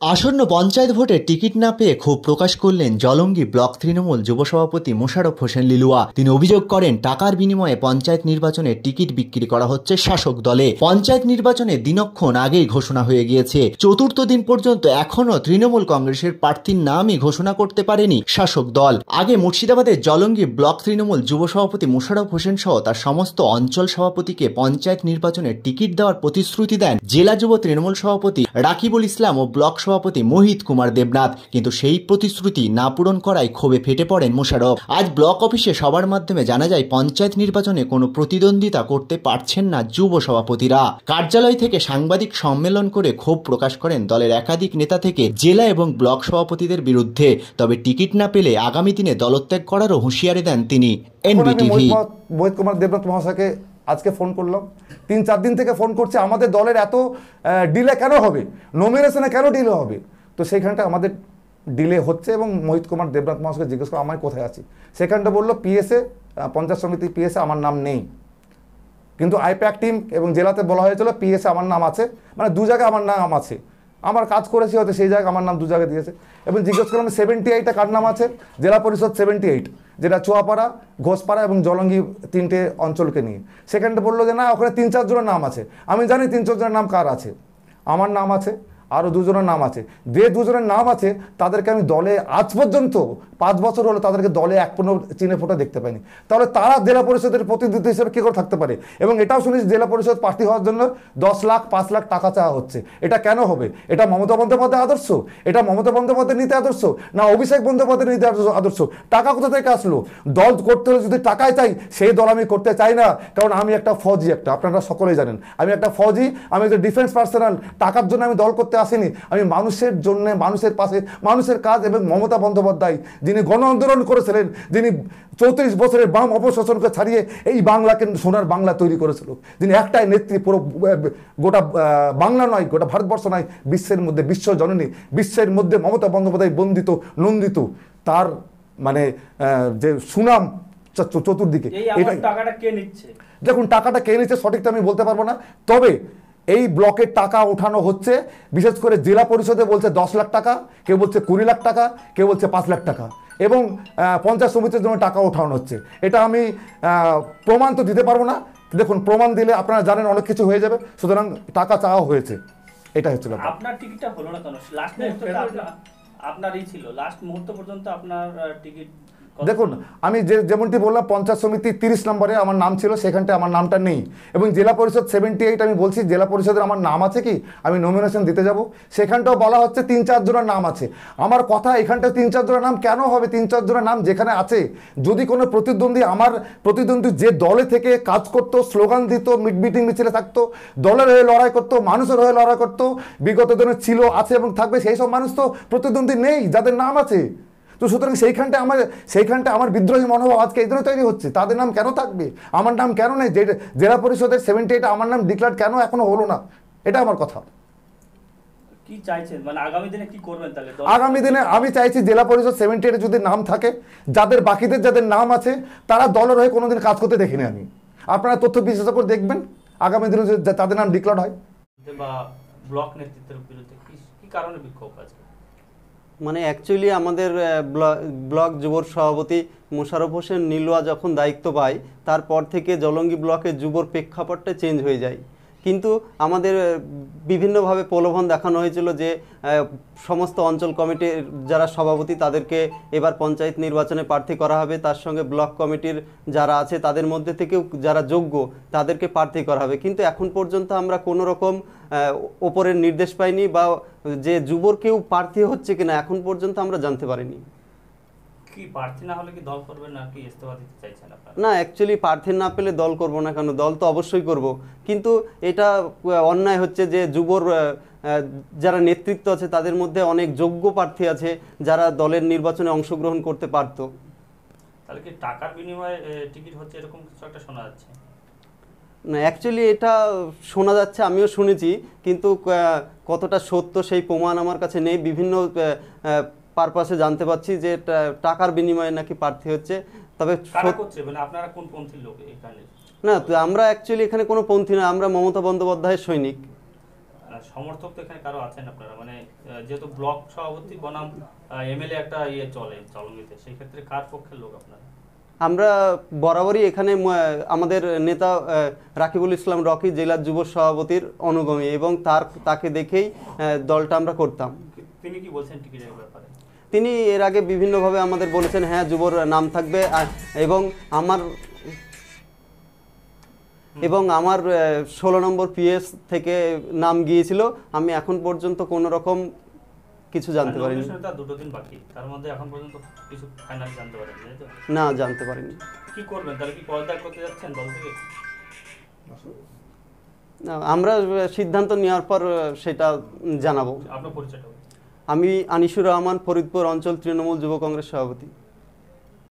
আসন্ন পঞ্চায়েত ভোটে টিকিট না পেয়ে ক্ষোভ প্রকাশ করলেন জলঙ্গি ব্লক তৃণমূল যুব সভাপতি মোশাররফ হোসেন লিলুয়া। তিনি অভিযোগ করেন, টাকার বিনিময়ে পঞ্চায়েত নির্বাচনে টিকিট বিক্রি করা হচ্ছে শাসক দলে। পঞ্চায়েত নির্বাচনে দিনক্ষণ আগেই ঘোষণা হয়ে গিয়েছে, চতুর্থ দিন পর্যন্ত এখনো তৃণমূল কংগ্রেসের প্রার্থীর নামই ঘোষণা করতে পারেনি শাসক দল। আগে মুর্শিদাবাদের জলঙ্গি ব্লক তৃণমূল যুব সভাপতি মোশাররফ হোসেন সহ তার সমস্ত অঞ্চল সভাপতিকে পঞ্চায়েত নির্বাচনে টিকিট দেওয়ার প্রতিশ্রুতি দেন জেলা যুব তৃণমূল সভাপতি রাকিবুল ইসলাম ও ব্লক সভাপতি মোহিত কুমার দেবনাথ, কিন্তু সেই প্রতিশ্রুতি না পূরণ করায় ক্ষোভে ফেটে পড়েন মোশাররফ। আজ ব্লক অফিসে সবার মাধ্যমে জানা যায়, পঞ্চায়েত নির্বাচনে কোনো প্রতিদ্বন্দ্বিতা করতে পারছেন না যুব সভাপতিরা। কার্যালয় থেকে সাংবাদিক সম্মেলন করে ক্ষোভ প্রকাশ করেন দলের একাধিক নেতা থেকে জেলা এবং ব্লক সভাপতিদের বিরুদ্ধে। তবে টিকিট না পেলে আগামী দিনে দলত্যাগ করারও হুঁশিয়ারি দেন তিনি। এনবিটিভি। মোহিত কুমার দেবনাথ মহাশয়কে আজকে ফোন করলাম, 3-4 দিন থেকে ফোন করছে, আমাদের দলের এত ডিলে কেন হবে, নমিনেশনে কেন ডিলে হবে। তো সেইখানটা আমাদের ডিলে হচ্ছে এবং মোহিত কুমার দেবনাথ মহাশয়কে জিজ্ঞেস করে আমি কোথায় আছি। সেখানটা বললো পিএসএ, পঞ্চায়েত সমিতি পিএসএ আমার নাম নেই, কিন্তু আইপ্যাক টিম এবং জেলাতে বলা হয়েছিল পিএসএ আমার নাম আছে, মানে 2 জায়গায় আমার নাম আছে, আমার কাজ করেছি হয়তো সেই জায়গায় আমার নাম 2 জায়গায় দিয়েছে। এবং জিজ্ঞেস করলাম 78-টা কার নাম আছে, জেলা পরিষদ 78, যেটা চুয়াপাড়া, ঘোষপাড়া এবং জলঙ্গি 3টে অঞ্চলকে নিয়ে। সেখানটা বললো যে না, ওখানে 3-4 জনের নাম আছে। আমি জানি 3-4 জনের নাম কার আছে, আমার নাম আছে, আরও 2 জনের নাম আছে। যে 2 জনের নাম আছে তাদেরকে আমি দলে আজ পর্যন্ত 5 বছর হলো তাদেরকে দলে এক কোনো চিনে ফোটা দেখতে পাইনি। তাহলে তারা জেলা পরিষদের প্রতিনিধি হিসেবে কী করে থাকতে পারে? এবং এটাও শুনেছি জেলা পরিষদ প্রার্থী হওয়ার জন্য 10 লাখ 5 লাখ টাকা চাওয়া হচ্ছে। এটা কেন হবে? এটা মমতা বন্দ্যোপাধ্যায় আদর্শ? এটা মমতা বন্দ্যোপাধ্যায়ের নীতি আদর্শ, না অভিষেক বন্দ্যোপাধ্যায়ের নীতি আদর্শ? টাকা কোথা থেকে আসলো? দল করতে হলে যদি টাকায় চাই, সেই দল আমি করতে চাই না। কারণ আমি একটা ফৌজি, আপনারা সকলেই জানেন আমি একটা ফৌজি, আমি একটা ডিফেন্স পার্সোনাল। টাকার জন্য আমি দল করতে আসিনি, আমি মানুষের জন্য, মানুষের পাশে, মানুষের কাজ। এবং মমতা বন্দ্যোপাধ্যায় যিনি গণ আন্দোলন করেছিলেন, যিনি 34 বছরের বাম অপশাসনকে ছাড়িয়ে এই বাংলাকে সোনার বাংলা তৈরি করেছিল, যিনি একটাই নেত্রী, পুরো গোটা বাংলা নয়, গোটা ভারতবর্ষ নয়, বিশ্বের মধ্যে, বিশ্ব জননী, বিশ্বের মধ্যে মমতা বন্দ্যোপাধ্যায় বন্দিত, নন্দিত, তার মানে যে সুনাম চতুর্দিকে। দেখুন, টাকাটা কে নিচ্ছে সঠিকটা আমি বলতে পারবো না, তবে এই ব্লকের টাকা ওঠানো হচ্ছে। বিশেষ করে জেলা পরিষদে বলছে 10 লাখ টাকা, কেউ বলছে 20 লাখ টাকা, কেউ বলছে 5 লাখ টাকা, এবং পঞ্চায়েত সমিতির জন্য টাকা ওঠানো হচ্ছে। এটা আমি প্রমাণ তো দিতে পারবো না। দেখুন, প্রমাণ দিলে আপনারা জানেন অনেক কিছু হয়ে যাবে। সুতরাং টাকা চাওয়া হয়েছে, এটা হচ্ছে ব্যাপার। আপনার টিকিটটা হলো না কেন? লাস্ট মুহূর্তে আপনারই ছিল, লাস্ট মুহূর্ত পর্যন্ত আপনার টিকিট। দেখুন, আমি যেমনটি বললাম, পঞ্চায়েত সমিতি 30 নম্বরে আমার নাম ছিল, সেখানটা আমার নামটা নেই। এবং জেলা পরিষদ 78, আমি বলছি জেলা পরিষদের আমার নাম আছে কি, আমি নমিনেশন দিতে যাব, সেখানটাও বলা হচ্ছে 3-4 জনের নাম আছে। আমার কথা, এখানটায় 3-4 জনের নাম কেন হবে? 3-4 জনের নাম যেখানে আছে, যদি কোনো প্রতিদ্বন্দ্বী, আমার প্রতিদ্বন্দ্বী যে দলে থেকে কাজ করতো, স্লোগান দিত, মিটিং মিছিলে থাকতো, দলের হয়ে লড়াই করতো, মানুষের হয়ে লড়াই করতো, বিগত দিনে ছিল, আছে এবং থাকবে, সেই সব মানুষ তো প্রতিদ্বন্দ্বী নেই যাদের নাম আছে। তো সুতরাং সেইখানটা আমার বিদ্রোহী মনোভাব আজকে এই জন্য তৈরি হচ্ছে। তাদের নাম কেন থাকবে, আমার নাম কেন নেই? জেলা পরিষদের 78 আমার নাম ডিক্লেয়ার কেন এখনো হলো না, এটা আমার কথা। কি চাইছেন, মানে আগামী দিনে কি করবেন তাহলে? আগামী দিনে আমি চাইছি জেলা পরিষদ 78 যদি নাম থাকে, বাকিদের যাদের নাম আছে, তারা দলের হয়ে কোনোদিন কাজ করতে দেখিনি আমি। আপনারা তথ্য বিশেষজ্ঞ দেখবেন, আগামী দিনে যদি তাদের নাম ডিক্লেয়ার হয়। বা ব্লক নেতৃত্বের বিরুদ্ধে কি কারণে বিক্ষোভ আজকে? মানে অ্যাকচুয়ালি আমাদের ব্লক যুব সভাপতি মোশাররফ হোসেন লিলুয়া যখন দায়িত্ব পায়, তারপর থেকে জলঙ্গি ব্লকের যুবর প্রেক্ষাপটটা চেঞ্জ হয়ে যায়। কিন্তু আমাদের বিভিন্নভাবে প্রলোভন দেখানো হয়েছিল যে সমস্ত অঞ্চল কমিটির যারা সভাপতি তাদেরকে এবার পঞ্চায়েত নির্বাচনে প্রার্থী করা হবে, তার সঙ্গে ব্লক কমিটির যারা আছে তাদের মধ্যে থেকেও যারা যোগ্য তাদেরকে প্রার্থী করা হবে। কিন্তু এখন পর্যন্ত আমরা কোনো রকম ওপরের নির্দেশ পাইনি, বা যে যুবর কেউ প্রার্থী হচ্ছে কিনা এখন পর্যন্ত আমরা জানতে পারিনি। কি প্রার্থী না হলে কি দল করবেন, না কি ইস্তফা দিতে চাইছেন আপনারা? না, অ্যাকচুয়ালি প্রার্থী না পেলে দল করব না কেন? দল তো অবশ্যই করব, কিন্তু এটা অন্যায় হচ্ছে যে যুবর যারা নেতৃত্ব আছে তাদের মধ্যে অনেক যোগ্য প্রার্থী আছে যারা দলের নির্বাচনে অংশগ্রহণ করতে পারত। তাহলে কি টাকার বিনিময়ে টিকিট হচ্ছে, এরকম কিছু একটা শোনা যাচ্ছে? না, অ্যাকচুয়ালি এটা শোনা যাচ্ছে, আমিও শুনেছি, কিন্তু কতটা সত্য সেই প্রমাণ আমার কাছে নেই। বিভিন্ন পারপাসে জানতে পাচ্ছি যে টাকার বিনিময়ে নাকি প্রার্থী হচ্ছে। তবে আপনারা কোন পন্থীর লোক এখানে? না, আমরা অ্যাকচুয়ালি এখানে কোনো পন্থী না, আমরা মমতা বন্দ্যোপাধ্যায়ের সৈনিক। সমর্থক তো এখানে কারো আছেন আপনারা, মানে যেহেতু ব্লক সভাপতি বনাম এমএলএ একটা ইয়ে চলে জলঙ্গিতে, সেই ক্ষেত্রে কার পক্ষের লোক আপনারা? আমরা বরাবরই এখানে আমাদের নেতা রাকিবুল ইসলাম রকি জেলার যুব সভাপতির অনুগামী এবং তাকে দেখেই দলটা আমরা করতাম। তিনি কি বলছেন টিকিটের ব্যাপারে? তিনি এর আগে বিভিন্নভাবে আমাদের বলেছেন হ্যাঁ যুবর নাম থাকবে, এবং আমার 16 নম্বর পিএস থেকে নাম গিয়েছিল। আমি এখন পর্যন্ত কোনো রকম কিছু জানতে পারিনি। দুটো দিন বাকি, তার মধ্যে এখন পর্যন্ত কিছু ফাইনাল জানতে পারেননি? না, জানতে পারিনি। কি করবেন তাহলে? কি পদত্যাগ করতে যাচ্ছেন দল থেকে? আমরা সিদ্ধান্ত নেওয়ার পর সেটা জানাবো। আপনার পরিচয়টা? আমি আনিসুর রহমান, ফরিদপুর অঞ্চল তৃণমূল যুব কংগ্রেস সভাপতি।